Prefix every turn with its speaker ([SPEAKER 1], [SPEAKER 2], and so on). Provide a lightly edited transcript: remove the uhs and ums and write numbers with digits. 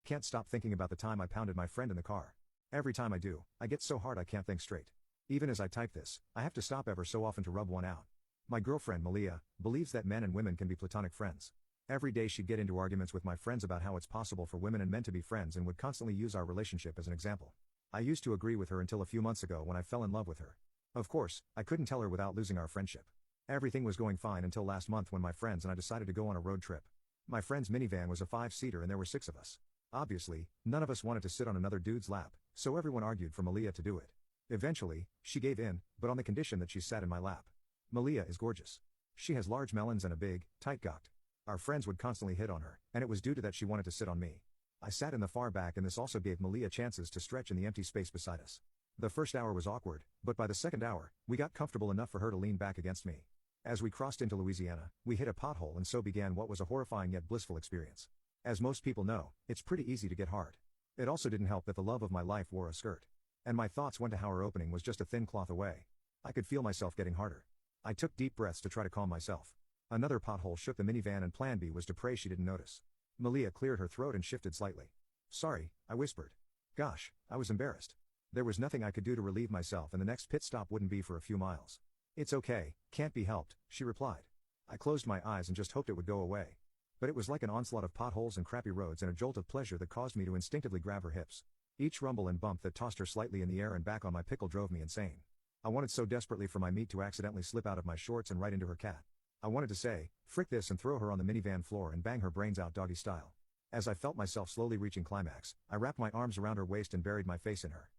[SPEAKER 1] Can't stop thinking about the time I pounded my friend in the car. Every time I do, I get so hard I can't think straight. Even as I type this, I have to stop ever so often to rub one out. My girlfriend Malia believes that men and women can be platonic friends. Every day she'd get into arguments with my friends about how it's possible for women and men to be friends and would constantly use our relationship as an example. I used to agree with her until a few months ago when I fell in love with her. Of course, I couldn't tell her without losing our friendship. Everything was going fine until last month when my friends and I decided to go on a road trip. My friend's minivan was a 5-seater and there were 6 of us. Obviously, none of us wanted to sit on another dude's lap, so everyone argued for Malia to do it. Eventually, she gave in, but on the condition that she sat in my lap. Malia is gorgeous. She has large melons and a big, tight cock. Our friends would constantly hit on her, and it was due to that she wanted to sit on me. I sat in the far back and this also gave Malia chances to stretch in the empty space beside us. The first hour was awkward, but by the second hour, we got comfortable enough for her to lean back against me. As we crossed into Louisiana, we hit a pothole and so began what was a horrifying yet blissful experience. As most people know, it's pretty easy to get hard. It also didn't help that the love of my life wore a skirt. And my thoughts went to how her opening was just a thin cloth away. I could feel myself getting harder. I took deep breaths to try to calm myself. Another pothole shook the minivan and plan B was to pray she didn't notice. Malia cleared her throat and shifted slightly. "Sorry," I whispered. Gosh, I was embarrassed. There was nothing I could do to relieve myself and the next pit stop wouldn't be for a few miles. "It's okay, can't be helped," she replied. I closed my eyes and just hoped it would go away. But it was like an onslaught of potholes and crappy roads and a jolt of pleasure that caused me to instinctively grab her hips. Each rumble and bump that tossed her slightly in the air and back on my pickle drove me insane. I wanted so desperately for my meat to accidentally slip out of my shorts and right into her cat. I wanted to say, "Frick this," and throw her on the minivan floor and bang her brains out doggy style. As I felt myself slowly reaching climax, I wrapped my arms around her waist and buried my face in her.